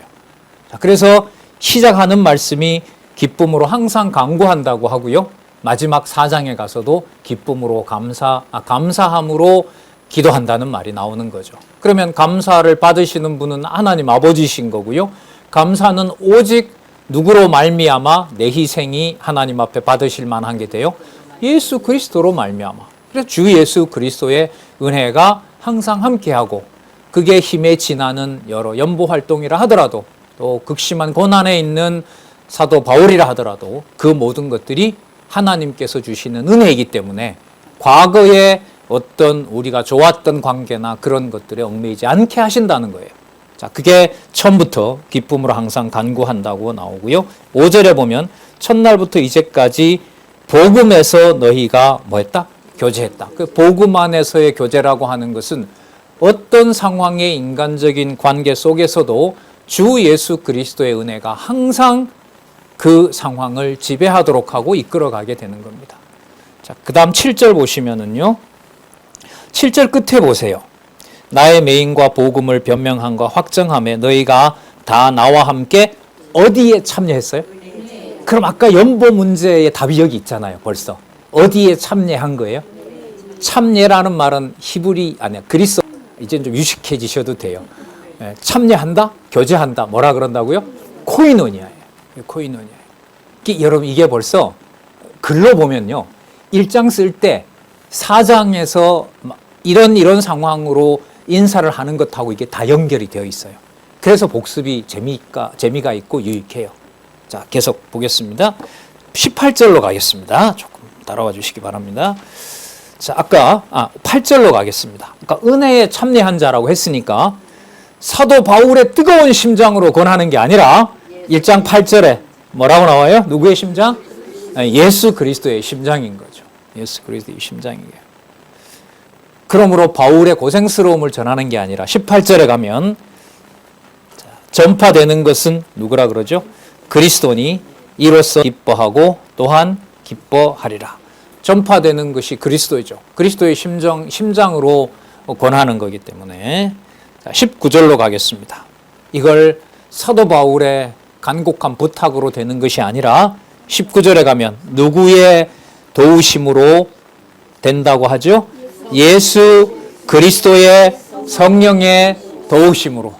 자, 그래서 시작하는 말씀이 기쁨으로 항상 간구한다고 하고요. 마지막 4장에 가서도 기쁨으로 감사함으로 기도한다는 말이 나오는 거죠. 그러면 감사를 받으시는 분은 하나님 아버지신 거고요. 감사는 오직 누구로 말미암아 내 희생이 하나님 앞에 받으실 만한 게 돼요? 예수 그리스도로 말미암아. 그래서 주 예수 그리스도의 은혜가 항상 함께하고, 그게 힘에 지나는 여러 연보 활동이라 하더라도, 또 극심한 고난에 있는 사도 바울이라 하더라도 그 모든 것들이 하나님께서 주시는 은혜이기 때문에 과거에 어떤 우리가 좋았던 관계나 그런 것들에 얽매이지 않게 하신다는 거예요. 자, 그게 처음부터 기쁨으로 항상 간구한다고 나오고요. 5절에 보면 첫날부터 이제까지 복음에서 너희가 뭐 했다? 교제했다. 그 복음 안에서의 교제라고 하는 것은 어떤 상황의 인간적인 관계 속에서도 주 예수 그리스도의 은혜가 항상 그 상황을 지배하도록 하고 이끌어가게 되는 겁니다. 자, 그 다음 7절 보시면은요. 7절 끝에 보세요. 나의 메인과 복음을 변명함과 확정함에 너희가 다 나와 함께 어디에 참여했어요? 그럼 아까 연보 문제의 답이 여기 있잖아요. 벌써. 어디에 참여한 거예요? 참여라는 말은 히브리 아니야. 그리스. 이제 좀 유식해지셔도 돼요. 참여한다? 교제한다. 뭐라 그런다고요? 코이노니아예요. 코이노니아. 여러분 이게 벌써 글로 보면요. 1장 쓸 때 4장에서 이런 상황으로 인사를 하는 것하고 이게 다 연결이 되어 있어요. 그래서 복습이 재미가 있고 유익해요. 자, 계속 보겠습니다. 18절로 가겠습니다. 조금 따라와 주시기 바랍니다. 자, 아까 8절로 가겠습니다. 아까 은혜에 참여한 자라고 했으니까 사도 바울의 뜨거운 심장으로 권하는 게 아니라 1장 8절에 뭐라고 나와요? 누구의 심장? 예수 그리스도의 심장인 거죠. 예수 그리스도의 심장이에요. 그러므로 바울의 고생스러움을 전하는 게 아니라 18절에 가면 전파되는 것은 누구라 그러죠? 그리스도니 이로써 기뻐하고 또한 기뻐하리라. 전파되는 것이 그리스도이죠. 그리스도의 심장으로 권하는 거기 때문에 19절로 가겠습니다. 이걸 사도 바울의 간곡한 부탁으로 되는 것이 아니라 19절에 가면 누구의 도우심으로 된다고 하죠? 예수 그리스도의 성령의 도우심으로.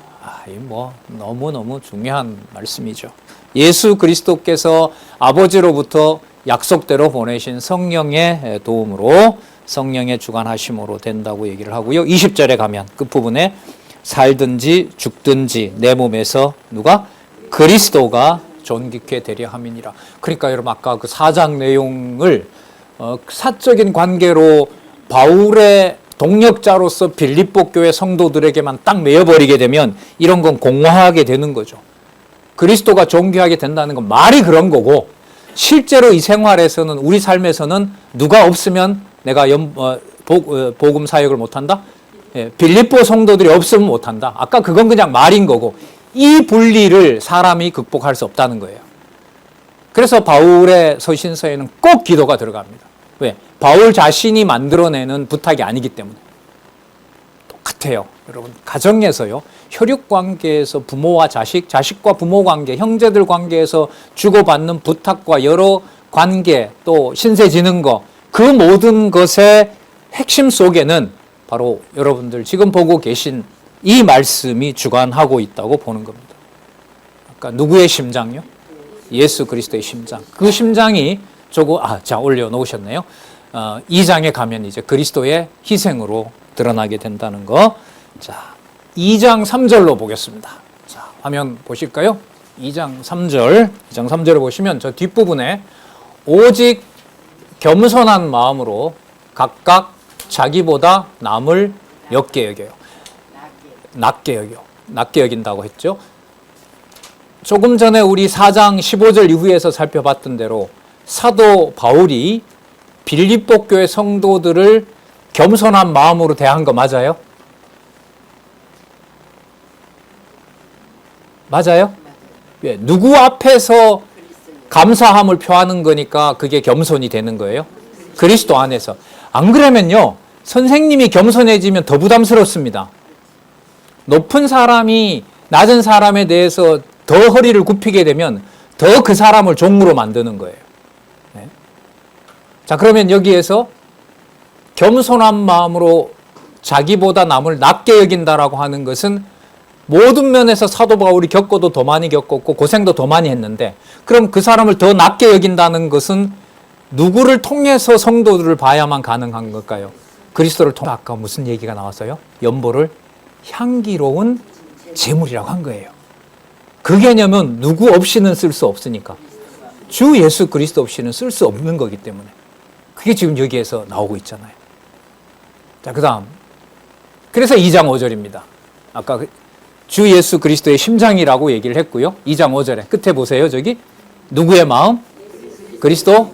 너무너무 중요한 말씀이죠. 예수 그리스도께서 아버지로부터 약속대로 보내신 성령의 도움으로, 성령의 주관하심으로 된다고 얘기를 하고요. 20절에 가면 끝부분에 살든지 죽든지 내 몸에서 누가? 그리스도가 존귀케 되려 함이니라. 그러니까 여러분 아까 그 4장 내용을 사적인 관계로 바울의 동역자로서 빌립보 교회 성도들에게만 딱 메어버리게 되면 이런 건 공허하게 되는 거죠. 그리스도가 존귀하게 된다는 건 말이 그런 거고, 실제로 이 생활에서는, 우리 삶에서는 누가 없으면 내가 복음 사역을 못한다? 빌립보 성도들이 없으면 못한다. 아까 그건 그냥 말인 거고, 이 분리를 사람이 극복할 수 없다는 거예요. 그래서 바울의 서신서에는 꼭 기도가 들어갑니다. 왜? 바울 자신이 만들어내는 부탁이 아니기 때문에. 똑같아요. 여러분, 가정에서요, 혈육 관계에서 부모와 자식, 자식과 부모 관계, 형제들 관계에서 주고받는 부탁과 여러 관계, 또 신세 지는 거, 그 모든 것의 핵심 속에는 바로 여러분들 지금 보고 계신 이 말씀이 주관하고 있다고 보는 겁니다. 그러니까 누구의 심장요? 예수 그리스도의 심장. 그 심장이 자, 올려놓으셨네요. 2장에 가면 이제 그리스도의 희생으로 드러나게 된다는 거. 자, 2장 3절로 보겠습니다. 자, 화면 보실까요? 2장 3절. 2장 3절을 보시면 저 뒷부분에 오직 겸손한 마음으로 각각 자기보다 남을 옅게 여겨요. 낮게 여긴다고 했죠. 조금 전에 우리 4장 15절 이후에서 살펴봤던 대로 사도 바울이 빌립보 교회 성도들을 겸손한 마음으로 대한 거 맞아요? 맞아요? 예, 누구 앞에서 감사함을 표하는 거니까 그게 겸손이 되는 거예요? 그리스도 안에서. 안 그러면요, 선생님이 겸손해지면 더 부담스럽습니다. 높은 사람이 낮은 사람에 대해서 더 허리를 굽히게 되면 더 그 사람을 종으로 만드는 거예요. 네. 자, 그러면 여기에서 겸손한 마음으로 자기보다 남을 낮게 여긴다라고 하는 것은 모든 면에서 사도 바울이 겪어도 더 많이 겪었고 고생도 더 많이 했는데, 그럼 그 사람을 더 낮게 여긴다는 것은 누구를 통해서 성도들을 봐야만 가능한 걸까요? 그리스도를 통해. 아까 무슨 얘기가 나왔어요? 연보를 향기로운 제물이라고 한 거예요. 그 개념은 누구 없이는 쓸 수 없으니까, 주 예수 그리스도 없이는 쓸 수 없는 거기 때문에 그게 지금 여기에서 나오고 있잖아요. 자, 그 다음, 그래서 2장 5절입니다. 아까 주 예수 그리스도의 심장이라고 얘기를 했고요. 2장 5절에 끝에 보세요. 저기 누구의 마음? 그리스도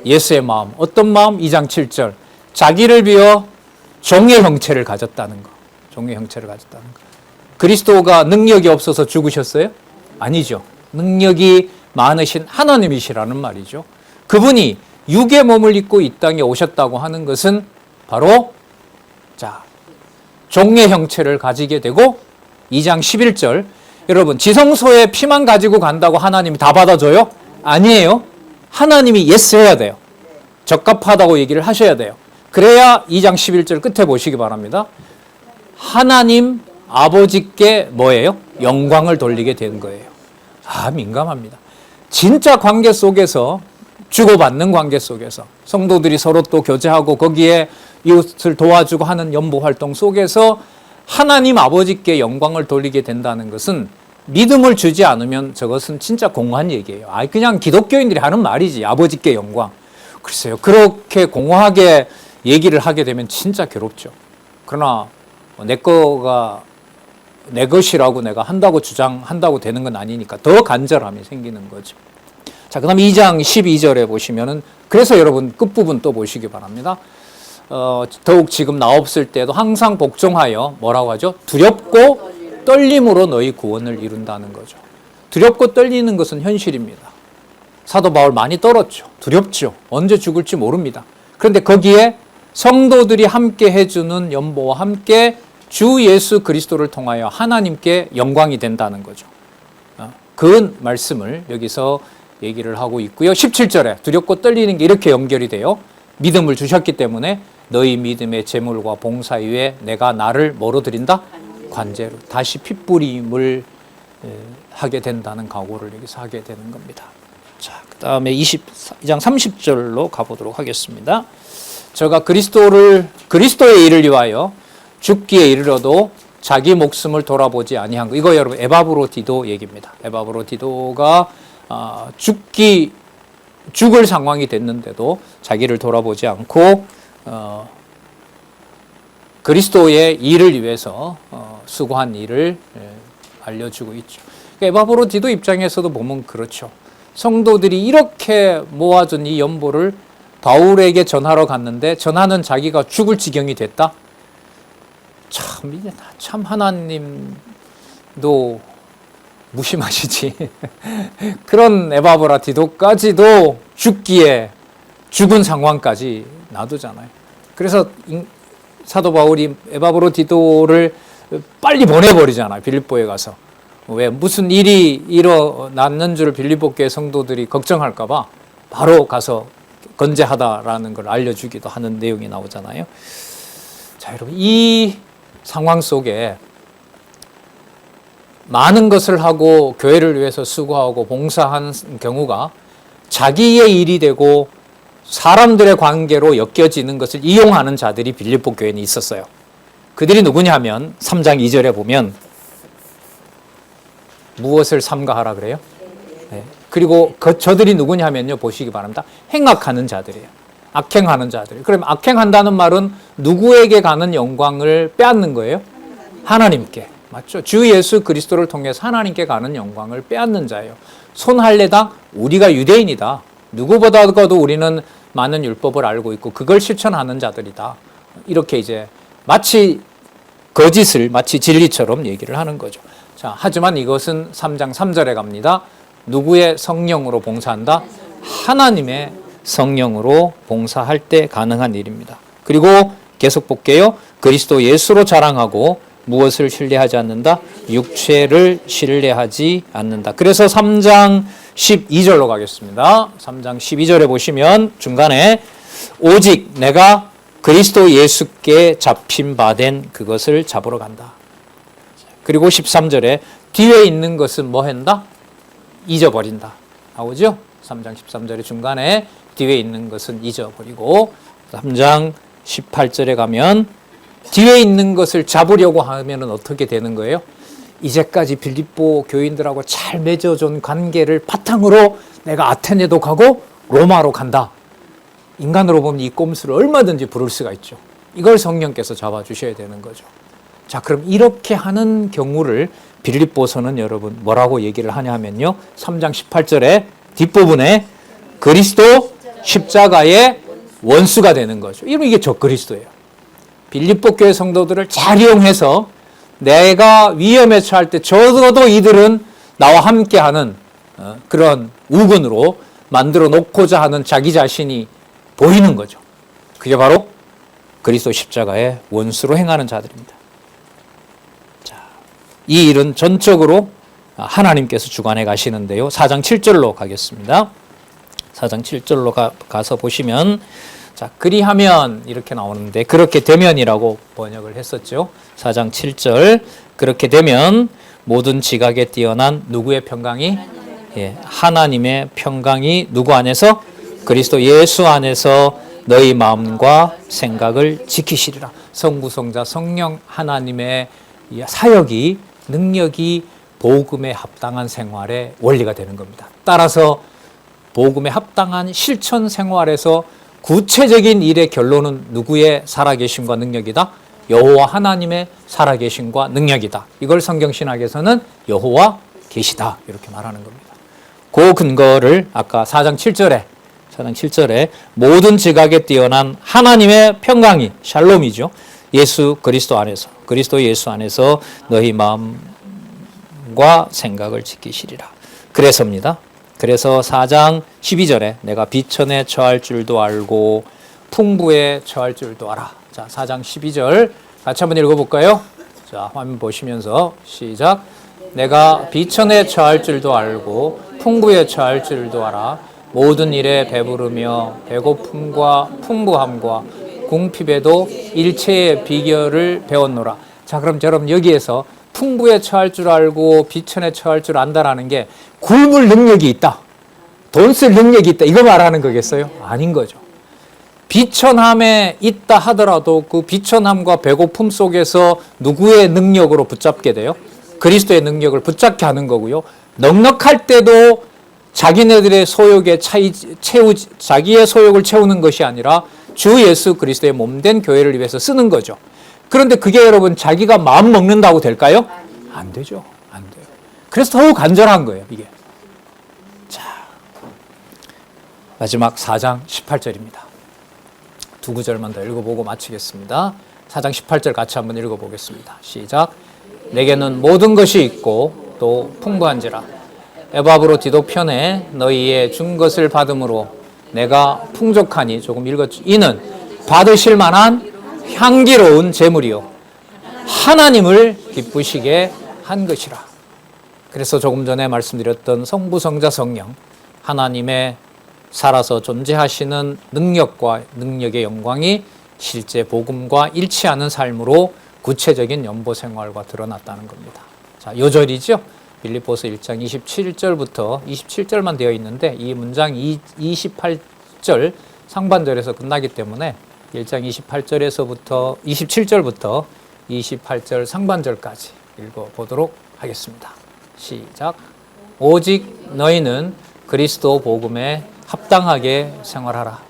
예수의 마음. 어떤 마음? 2장 7절. 자기를 비워 종의 형체를 가졌다는 거. 종의 형체를 가졌다는 거. 그리스도가 능력이 없어서 죽으셨어요? 아니죠. 능력이 많으신 하나님이시라는 말이죠. 그분이 육의 몸을 입고 이 땅에 오셨다고 하는 것은 바로 종의 형체를 가지게 되고, 2장 11절, 여러분 지성소에 피만 가지고 간다고 하나님이 다 받아줘요? 아니에요. 하나님이 예스 해야 돼요. 적합하다고 얘기를 하셔야 돼요. 그래야 2장 11절 끝에 보시기 바랍니다. 하나님 아버지께 뭐예요? 영광을 돌리게 된 거예요. 민감합니다. 진짜 관계 속에서, 주고받는 관계 속에서 성도들이 서로 또 교제하고 거기에 이웃을 도와주고 하는 연보 활동 속에서 하나님 아버지께 영광을 돌리게 된다는 것은 믿음을 주지 않으면 저것은 진짜 공허한 얘기예요. 그냥 기독교인들이 하는 말이지, 아버지께 영광. 글쎄요, 그렇게 공허하게 얘기를 하게 되면 진짜 괴롭죠. 그러나 내 거가 내 것이라고 내가 한다고 주장한다고 되는 건 아니니까 더 간절함이 생기는 거죠. 자, 그 다음 2장 12절에 보시면은, 그래서 여러분 끝부분 또 보시기 바랍니다. 더욱 지금 나 없을 때도 항상 복종하여 뭐라고 하죠? 두렵고 떨림으로 너희 구원을 이룬다는 거죠. 두렵고 떨리는 것은 현실입니다. 사도 바울 많이 떨었죠. 두렵죠. 언제 죽을지 모릅니다. 그런데 거기에 성도들이 함께 해주는 연보와 함께 주 예수 그리스도를 통하여 하나님께 영광이 된다는 거죠. 그 말씀을 여기서 얘기를 하고 있고요. 17절에 두렵고 떨리는 게 이렇게 연결이 돼요. 믿음을 주셨기 때문에 너희 믿음의 제물과 봉사 위에 내가 나를 뭐로 드린다? 관제로. 다시 핏부림을 하게 된다는 각오를 여기서 하게 되는 겁니다. 자, 그 다음에 22장 30절로 가보도록 하겠습니다. 저가 그리스도의 일을 위하여 죽기에 이르러도 자기 목숨을 돌아보지 아니한 거. 이거 여러분 에바브로디도 얘기입니다. 에바브로디도가 죽을 상황이 됐는데도 자기를 돌아보지 않고 그리스도의 일을 위해서 수고한 일을 알려주고 있죠. 그러니까 에바브로디도 입장에서도 보면 그렇죠. 성도들이 이렇게 모아준 이 연보를 바울에게 전하러 갔는데 전하는 자기가 죽을 지경이 됐다? 참 하나님도 무심하시지. 그런 에바브로디도까지도 죽은 상황까지 놔두잖아요. 그래서 사도 바울이 에바브로디도를 빨리 보내버리잖아요. 빌립보에 가서. 왜? 무슨 일이 일어났는 줄 빌립보 교회 성도들이 걱정할까 봐 바로 가서 건재하다라는 걸 알려주기도 하는 내용이 나오잖아요. 자, 여러분, 이 상황 속에 많은 것을 하고 교회를 위해서 수고하고 봉사한 경우가 자기의 일이 되고 사람들의 관계로 엮여지는 것을 이용하는 자들이 빌립보 교회에 있었어요. 그들이 누구냐 하면 3장 2절에 보면 무엇을 삼가하라 그래요? 네. 그리고 저들이 누구냐 하면요, 보시기 바랍니다. 행악하는 자들이에요. 악행하는 자들. 그럼 악행한다는 말은 누구에게 가는 영광을 빼앗는 거예요? 하나님께. 맞죠? 주 예수 그리스도를 통해서 하나님께 가는 영광을 빼앗는 자예요. 손할례당 우리가 유대인이다. 누구보다도 우리는 많은 율법을 알고 있고 그걸 실천하는 자들이다. 이렇게 이제 마치 거짓을 마치 진리처럼 얘기를 하는 거죠. 자, 하지만 이것은 3장 3절에 갑니다. 누구의 성령으로 봉사한다? 하나님의 성령으로 봉사할 때 가능한 일입니다. 그리고 계속 볼게요. 그리스도 예수로 자랑하고 무엇을 신뢰하지 않는다? 육체를 신뢰하지 않는다. 그래서 3장 12절로 가겠습니다. 3장 12절에 보시면 중간에 오직 내가 그리스도 예수께 잡힌 바 된 그것을 잡으러 간다. 그리고 13절에 뒤에 있는 것은 뭐 한다? 잊어버린다. 나오죠? 3장 13절의 중간에 뒤에 있는 것은 잊어버리고 3장 18절에 가면 뒤에 있는 것을 잡으려고 하면 어떻게 되는 거예요? 이제까지 빌립보 교인들하고 잘 맺어준 관계를 바탕으로 내가 아테네도 가고 로마로 간다. 인간으로 보면 이 꼼수를 얼마든지 부를 수가 있죠. 이걸 성령께서 잡아주셔야 되는 거죠. 자, 그럼 이렇게 하는 경우를 빌립보서는 여러분 뭐라고 얘기를 하냐 하면요. 3장 18절에 뒷부분에 그리스도 십자가의 원수가 되는 거죠. 이게 적그리스도예요. 빌립보 교회 성도들을 잘 이용해서 내가 위험에 처할 때 적어도 이들은 나와 함께하는 그런 우군으로 만들어 놓고자 하는 자기 자신이 보이는 거죠. 그게 바로 그리스도 십자가의 원수로 행하는 자들입니다. 자, 이 일은 전적으로 하나님께서 주관해 가시는데요. 4장 7절로 가겠습니다. 4장 7절로 가서 보시면 자, 그리하면 이렇게 나오는데 그렇게 되면이라고 번역을 했었죠. 4장 7절 그렇게 되면 모든 지각에 뛰어난 누구의 평강이? 하나님의 평강이 누구 안에서? 그리스도 예수 안에서 너희 마음과 생각을 지키시리라. 성부성자 성령 하나님의 사역이 능력이 복음에 합당한 생활의 원리가 되는 겁니다. 따라서 복음에 합당한 실천 생활에서 구체적인 일의 결론은 누구의 살아계심과 능력이다? 여호와 하나님의 살아계심과 능력이다. 이걸 성경신학에서는 여호와 계시다 이렇게 말하는 겁니다. 그 근거를 아까 4장 7절에 모든 지각에 뛰어난 하나님의 평강이 샬롬이죠. 예수 그리스도 안에서, 그리스도 예수 안에서 너희 마음과 생각을 지키시리라. 그래서입니다. 그래서 4장 12절에 내가 비천에 처할 줄도 알고 풍부에 처할 줄도 알아. 자, 4장 12절 같이 한번 읽어볼까요? 자, 화면 보시면서 시작. 내가 비천에 처할 줄도 알고 풍부에 처할 줄도 알아. 모든 일에 배부르며 배고픔과 풍부함과 궁핍에도 일체의 비결을 배웠노라. 자, 그럼 여러분 여기에서 풍부에 처할 줄 알고 비천에 처할 줄 안다라는 게 굶을 능력이 있다, 돈 쓸 능력이 있다, 이거 말하는 거겠어요? 아닌 거죠. 비천함에 있다 하더라도 그 비천함과 배고픔 속에서 누구의 능력으로 붙잡게 돼요? 그리스도의 능력을 붙잡게 하는 거고요. 넉넉할 때도 자기네들의 소욕에 자기의 소욕을 채우는 것이 아니라 주 예수 그리스도의 몸된 교회를 위해서 쓰는 거죠. 그런데 그게 여러분 자기가 마음 먹는다고 될까요? 안 되죠. 안 돼요. 그래서 더욱 간절한 거예요, 이게. 자, 마지막 4장 18절입니다. 두 구절만 더 읽어보고 마치겠습니다. 4장 18절 같이 한번 읽어보겠습니다. 시작. 내게는 모든 것이 있고 또 풍부한지라. 에바브로 디도 편에 너희의 준 것을 받음으로 내가 풍족하니, 조금 읽었죠. 이는 받으실 만한 향기로운 제물이요 하나님을 기쁘시게 한 것이라. 그래서 조금 전에 말씀드렸던 성부, 성자, 성령, 하나님의 살아서 존재하시는 능력과 능력의 영광이 실제 복음과 일치하는 삶으로 구체적인 연보 생활과 드러났다는 겁니다. 자, 요절이죠. 빌립보서 1장 27절부터 27절만 되어 있는데 이 문장 28절 상반절에서 끝나기 때문에 1장 28절에서부터 27절부터 28절 상반절까지 읽어보도록 하겠습니다. 시작. 오직 너희는 그리스도 복음에 합당하게 생활하라.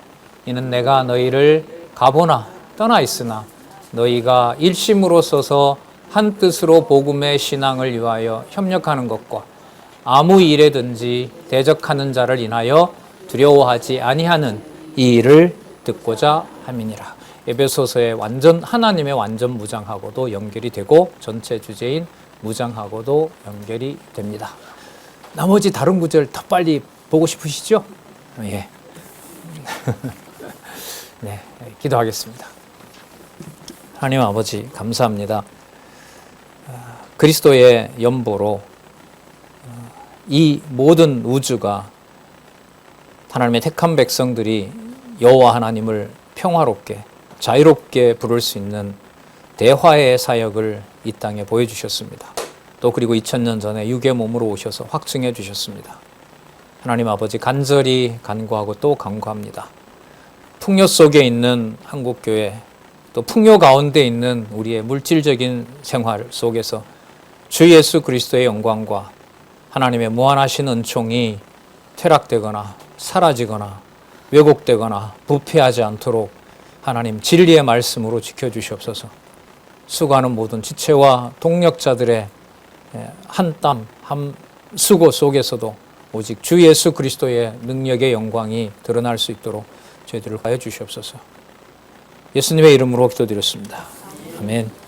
이는 내가 너희를 가보나 떠나 있으나 너희가 일심으로 써서 한 뜻으로 복음의 신앙을 위하여 협력하는 것과 아무 일에든지 대적하는 자를 인하여 두려워하지 아니하는 이 일을 듣고자 함이니라. 에베소서의 하나님의 완전 무장하고도 연결이 되고 전체 주제인 무장하고도 연결이 됩니다. 나머지 다른 구절 더 빨리 보고 싶으시죠? 예. 네, 기도하겠습니다. 하나님 아버지 감사합니다. 그리스도의 연보로 이 모든 우주가 하나님의 택한 백성들이 여호와 하나님을 평화롭게 자유롭게 부를 수 있는 대화의 사역을 이 땅에 보여주셨습니다. 또 그리고 2000년 전에 육의 몸으로 오셔서 확증해 주셨습니다. 하나님 아버지 간절히 간구하고 또 간구합니다. 풍요 속에 있는 한국교회, 또 풍요 가운데 있는 우리의 물질적인 생활 속에서 주 예수 그리스도의 영광과 하나님의 무한하신 은총이 퇴락되거나 사라지거나 왜곡되거나 부패하지 않도록 하나님 진리의 말씀으로 지켜주시옵소서. 수고하는 모든 지체와 동력자들의 한 땀, 한 수고 속에서도 오직 주 예수 그리스도의 능력의 영광이 드러날 수 있도록 저희들을 하여 주시옵소서. 예수님의 이름으로 기도드렸습니다. 아멘.